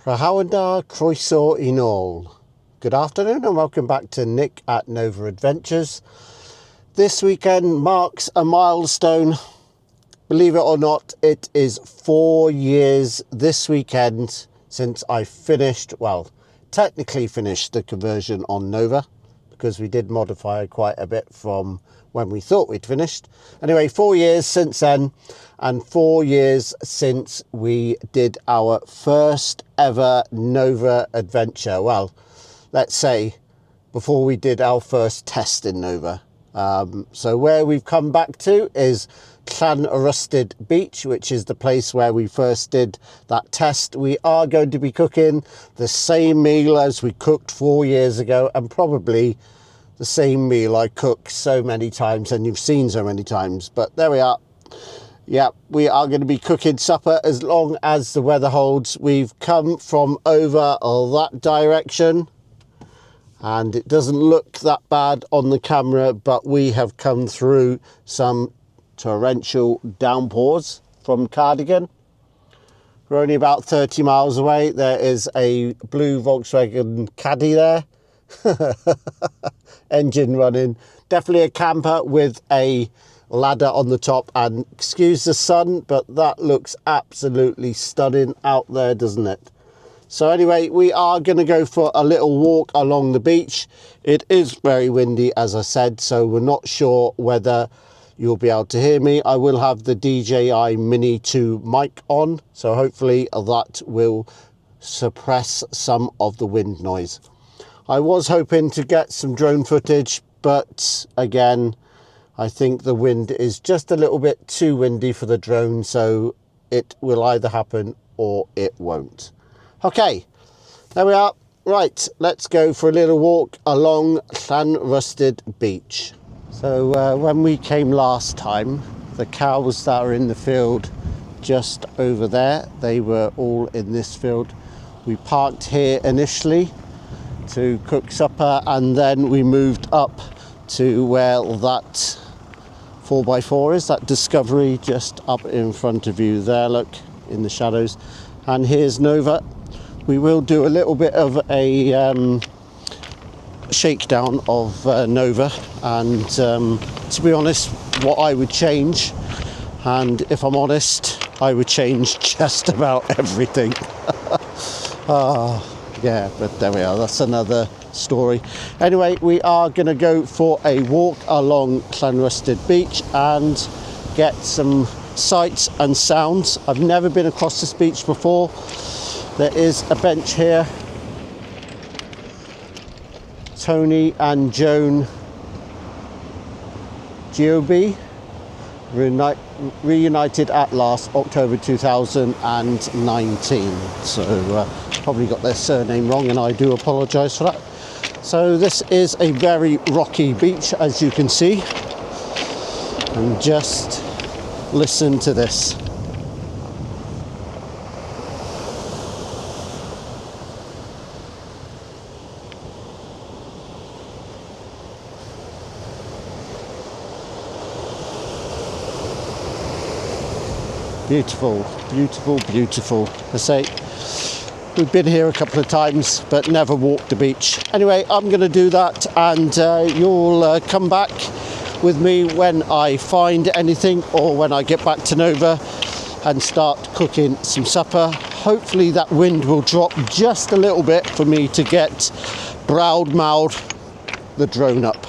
Prahawanda Croeso I Nôl. Good afternoon and welcome back to Nick at NovaAdvenrures. This weekend marks a milestone. Believe it or not, it is 4 years this weekend since I technically finished the conversion on Nova, because we did modify quite a bit from when we thought we'd finished. Anyway, 4 years since then, and 4 years since we did our first ever Nova adventure. Well, let's say before we did our first test in Nova. So where we've come back to is Llanrwsted Beach, which is the place where we first did that test. We are going to be cooking the same meal as we cooked 4 years ago, and probably the same meal I cook so many times and you've seen so many times. But there we are. Yeah, we are going to be cooking supper as long as the weather holds. We've come from over that direction and it doesn't look that bad on the camera, but we have come through some torrential downpours from Cardigan. We're only about 30 miles away. There is a blue Volkswagen Caddy there. Engine running. Definitely a camper with a ladder on the top, and excuse the sun, but that looks absolutely stunning out there, doesn't it? So anyway, we are going to go for a little walk along the beach. It is very windy, as I said, so we're not sure whether you'll be able to hear me. I will have the DJI Mini 2 mic on, so hopefully that will suppress some of the wind noise. I was hoping to get some drone footage, but again, I think the wind is just a little bit too windy for the drone, so it will either happen or it won't. Okay, there we are. Right, let's go for a little walk along Llanrwsted Beach. So when we came last time, the cows that are in the field just over there, they were all in this field. We parked here initially to cook supper, and then we moved up to where that 4x4 is, that Discovery just up in front of you there, look, in the shadows. And here's Nova. We will do a little bit of a shakedown of Nova, and to be honest, what I would change, and if I'm honest, I would change just about everything. Yeah, but there we are, that's another story. Anyway, we are going to go for a walk along Llanrwsted Beach and get some sights and sounds. I've never been across this beach before. There is a bench here. Tony and Joan Giobi reunited at last, October 2019. So probably got their surname wrong, and I do apologise for that. So this is a very rocky beach, as you can see, and just listen to this. Beautiful, beautiful, beautiful. I say, we've been here a couple of times, but never walked the beach. Anyway, I'm going to do that, and you'll come back with me when I find anything, or when I get back to Nova and start cooking some supper. Hopefully that wind will drop just a little bit for me to get broad-mouthed the drone up.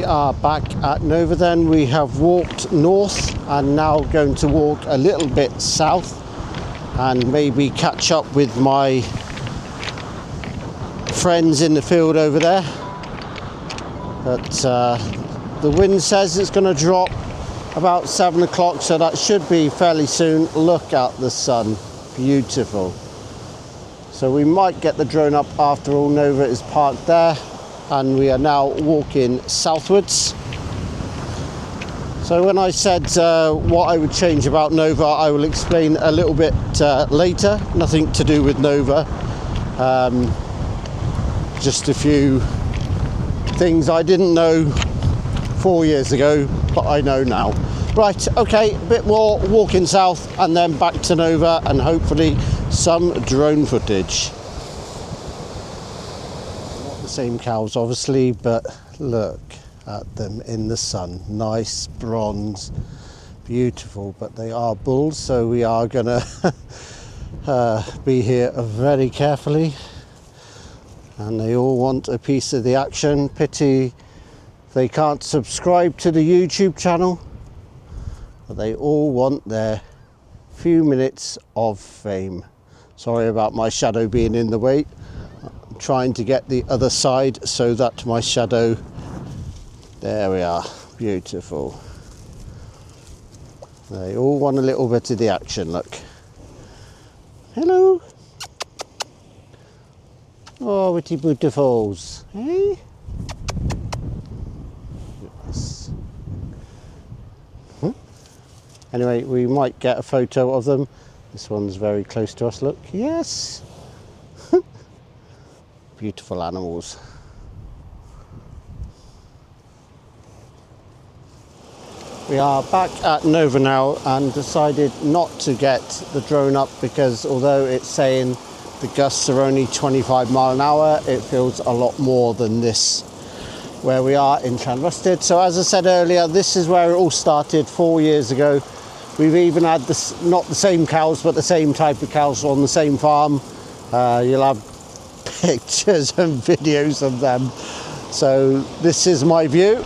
We are back at Nova then. We have walked north and now going to walk a little bit south and maybe catch up with my friends in the field over there. But the wind says it's going to drop about 7 o'clock, so that should be fairly soon. Look at the sun, beautiful. So we might get the drone up after all. Nova is parked there and we are now walking southwards. So when I said what I would change about Nova, I will explain a little bit later. Nothing to do with Nova, just a few things I didn't know 4 years ago, but I know now. Right, okay, a bit more walking south and then back to Nova and hopefully some drone footage. Not the same cows obviously, but look at them in the sun. Nice bronze, beautiful, but they are bulls, so we are gonna be here very carefully. And they all want a piece of the action. Pity they can't subscribe to the YouTube channel, but they all want their few minutes of fame. Sorry about my shadow being in the way. I'm trying to get the other side so that my shadow, there we are, beautiful. They all want a little bit of the action, look. Hello. Oh, witty beautifuls, eh? Yes. Anyway, we might get a photo of them. This one's very close to us, look. Yes. Beautiful animals. We are back at Nova now and decided not to get the drone up because although it's saying the gusts are only 25 mile an hour, it feels a lot more than this where we are in Llanrhystud. So as I said earlier, this is where it all started 4 years ago. We've even had this, not the same cows, but the same type of cows on the same farm. You'll have pictures and videos of them. So this is my view.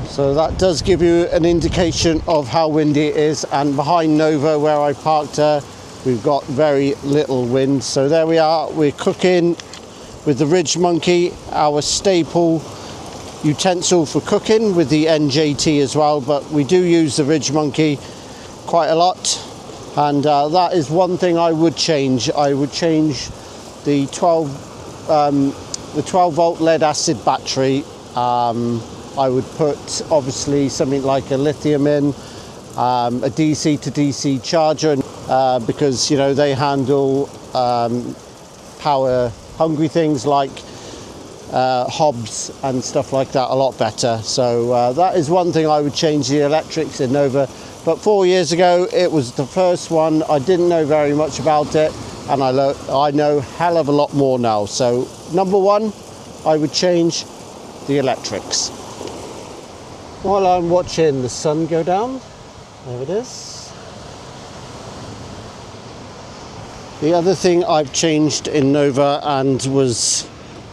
So that does give you an indication of how windy it is, and behind Nova where I parked her, we've got very little wind. So there we are, we're cooking with the Ridge Monkey, our staple utensil for cooking, with the NJT as well, but we do use the Ridge Monkey quite a lot. And that is one thing I would change. I would change the 12 volt lead acid battery. I would put obviously something like a lithium in, a DC to DC charger, because you know they handle power hungry things like hobs and stuff like that a lot better. So that is one thing I would change, the electrics in Nova. But 4 years ago it was the first one. I didn't know very much about it, and I know a hell of a lot more now. So number one, I would change the electrics. While I'm watching the sun go down, there it is. The other thing I've changed in Nova, and was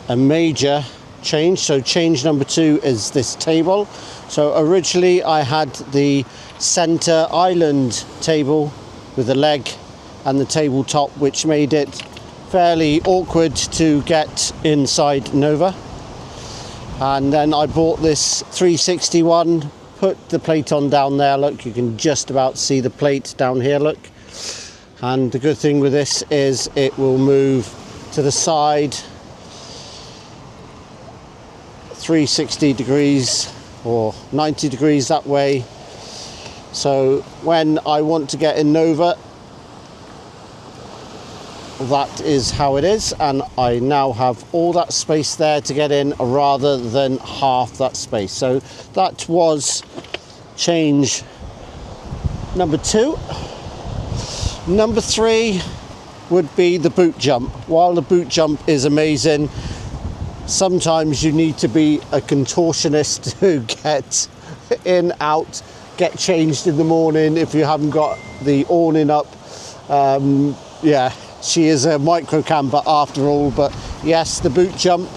a major change, so change number 2 is this table. So originally I had the center island table with the leg and the tabletop, which made it fairly awkward to get inside Nova. And then I bought this 361, put the plate on down there, look, you can just about see the plate down here, look. And the good thing with this is it will move to the side 360 degrees or 90 degrees that way. So when I want to get in Nova, that is how it is, and I now have all that space there to get in rather than half that space. So that was change number 2. Number 3 would be the boot jump. While the boot jump is amazing, sometimes you need to be a contortionist to get in, out, get changed in the morning if you haven't got the awning up. Yeah, she is a micro camper after all, but yes, the boot jump,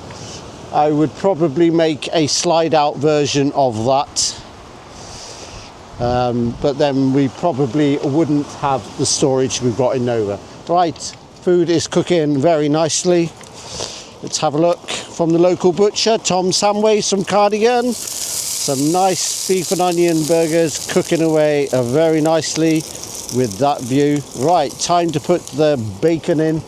I would probably make a slide out version of that. But then we probably wouldn't have the storage we've got in Nova. Right, food is cooking very nicely. Let's have a look from the local butcher, Tom Samways from Cardigan. Some nice beef and onion burgers cooking away very nicely with that view. Right, time to put the bacon in,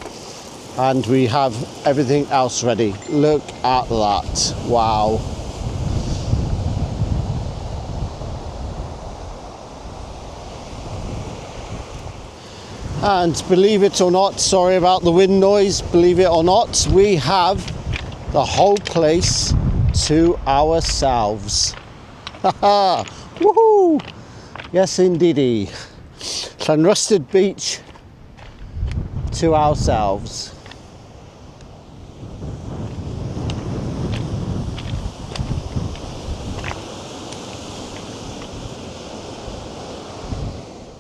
and we have everything else ready. Look at that, wow. And believe it or not, sorry about the wind noise, believe it or not, we have the whole place to ourselves. Haha, woohoo! Yes indeedy. Llanrusted Beach to ourselves.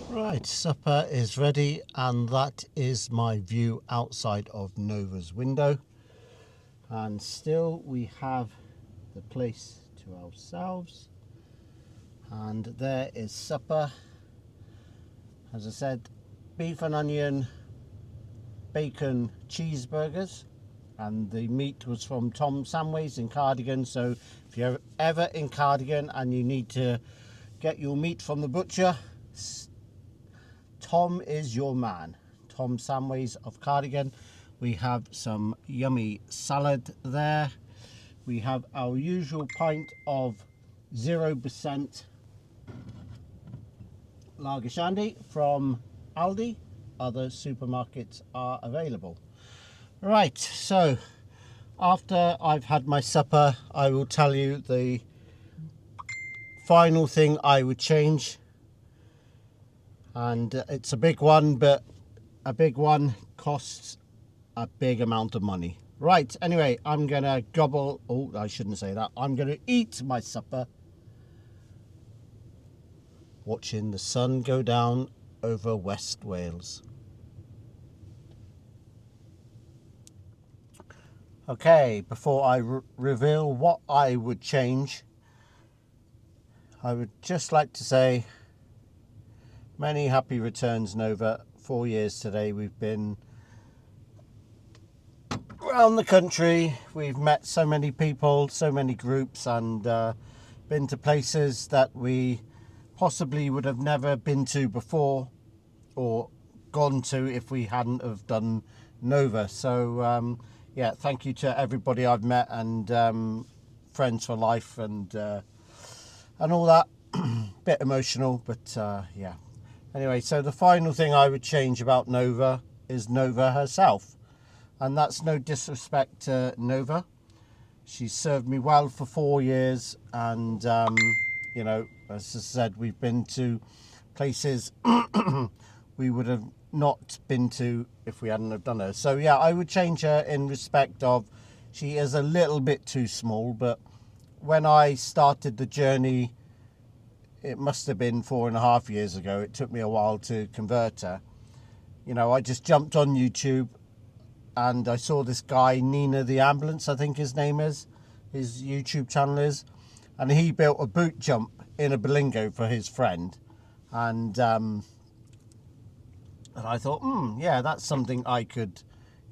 Right, supper is ready, and that is my view outside of Nova's window. And still we have the place to ourselves. And there is supper. As I said, beef and onion, bacon cheeseburgers. And the meat was from Tom Samways in Cardigan. So if you're ever in Cardigan and you need to get your meat from the butcher, Tom is your man. Tom Samways of Cardigan. We have some yummy salad there. We have our usual pint of 0% lager shandy from Aldi. Other supermarkets are available. Right, so after I've had my supper, I will tell you the final thing I would change. And it's a big one, but a big one costs a big amount of money. Right, anyway, I'm gonna gobble, oh, I shouldn't say that. I'm gonna eat my supper, watching the sun go down over West Wales. Okay, before I reveal what I would change, I would just like to say many happy returns, Nova. 4 years today. We've been around the country. We've met so many people, so many groups, and been to places that we possibly would have never been to before or gone to if we hadn't have done Nova. So yeah, thank you to everybody I've met, and friends for life, and all that. Bit emotional, but yeah. Anyway, so the final thing I would change about Nova is Nova herself. And that's no disrespect to Nova. She served me well for 4 years, and you know, as I said, we've been to places we would have not been to if we hadn't have done her. So yeah, I would change her in respect of she is a little bit too small, but when I started the journey, it must have been 4.5 years ago. It took me a while to convert her. You know, I just jumped on YouTube and I saw this guy, Nina the Ambulance, I think his name is, his YouTube channel is, and he built a boot jump in a Berlingo for his friend. And I thought, yeah, that's something I could,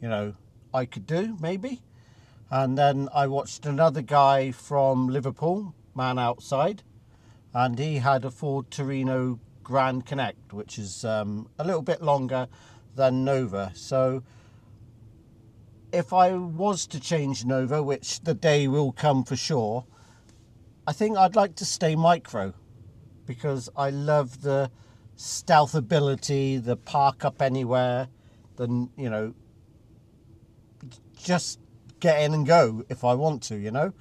you know, I could do maybe. And then I watched another guy from Liverpool, Man Outside, and he had a Ford Torino Grand Connect, which is a little bit longer than Nova. So if I was to change Nova, which the day will come for sure, I think I'd like to stay micro, because I love the stealth ability, the park up anywhere, the, you know, just get in and go if I want to, you know.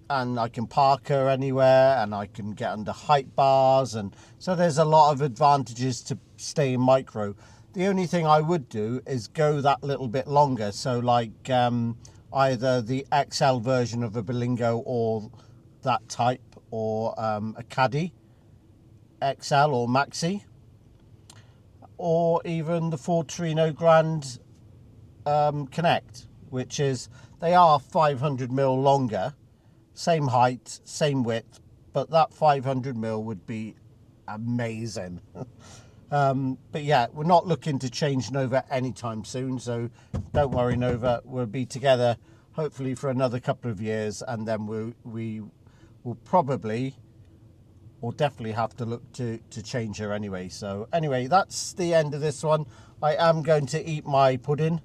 And I can park her anywhere, and I can get under height bars, and so there's a lot of advantages to staying micro. The only thing I would do is go that little bit longer, so like either the XL version of a Berlingo or that type, or a Caddy XL or Maxi, or even the Ford Torino Grand Connect, which is, they are 500mm longer, same height, same width, but that 500mm would be amazing. But yeah, we're not looking to change Nova anytime soon, so don't worry Nova, we'll be together hopefully for another couple of years, and then we will probably or definitely have to look to change her anyway. So anyway, that's the end of this one. I am going to eat my pudding,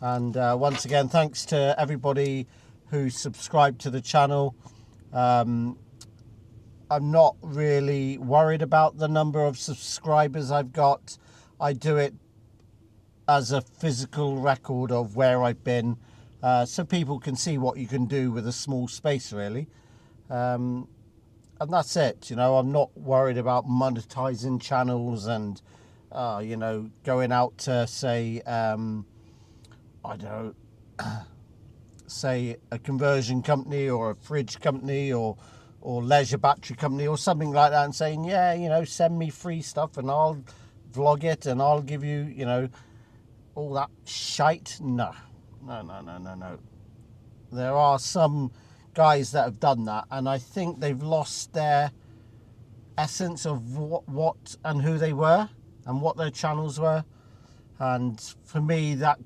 and once again, thanks to everybody who subscribed to the channel. I'm not really worried about the number of subscribers I've got. I do it as a physical record of where I've been, so people can see what you can do with a small space, really. And that's it. You know, I'm not worried about monetizing channels and, you know, going out to, say, I don't know, say a conversion company or a fridge company or leisure battery company or something like that, and saying, yeah, you know, send me free stuff and I'll vlog it and I'll give you, you know, all that shite. No. There are some guys that have done that, and I think they've lost their essence of what and who they were and what their channels were. And for me, that,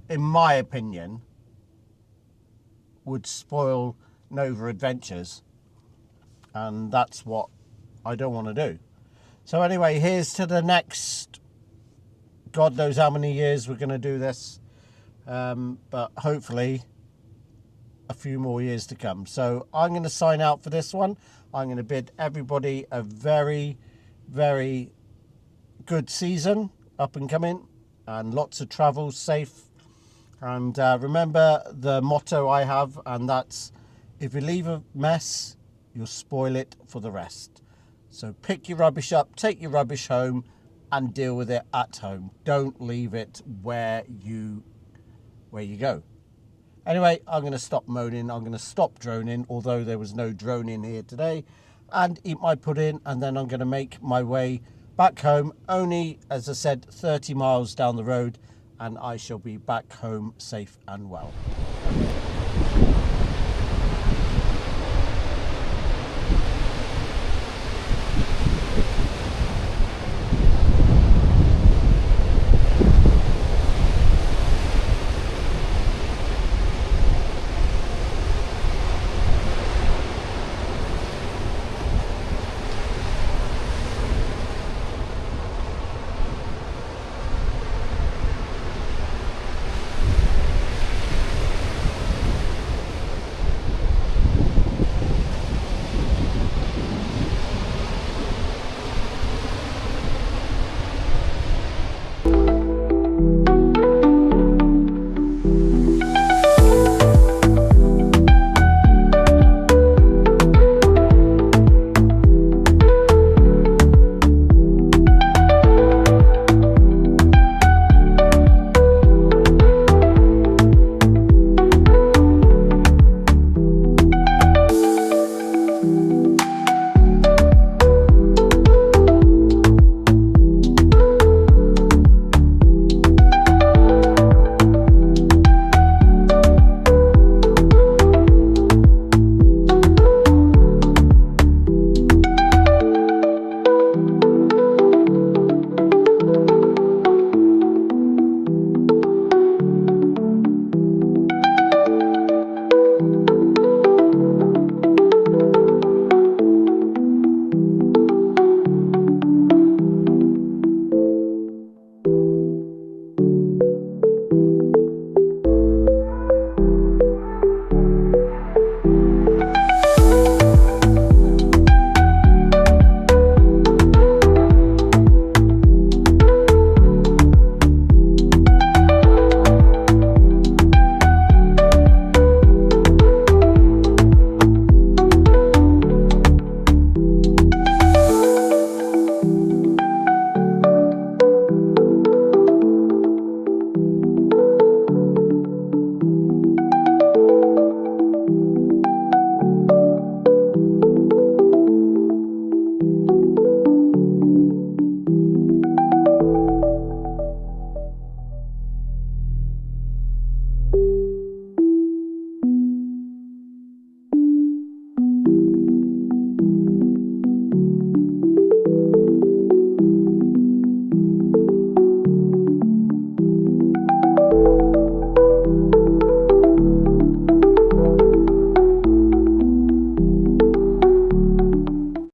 in my opinion, would spoil NovaAdvenrures, and that's what I don't want to do. So anyway, here's to the next, God knows how many years we're going to do this, but hopefully a few more years to come. So I'm going to sign out for this one. I'm going to bid everybody a very, very good season up and coming, and lots of travel, safe. And remember the motto I have, and that's, if you leave a mess, you'll spoil it for the rest. So pick your rubbish up, take your rubbish home, and deal with it at home. Don't leave it where you go. Anyway, I'm going to stop moaning. I'm going to stop droning, although there was no droning here today, and eat my pudding, and then I'm going to make my way back home. Only, as I said, 30 miles down the road, and I shall be back home safe and well.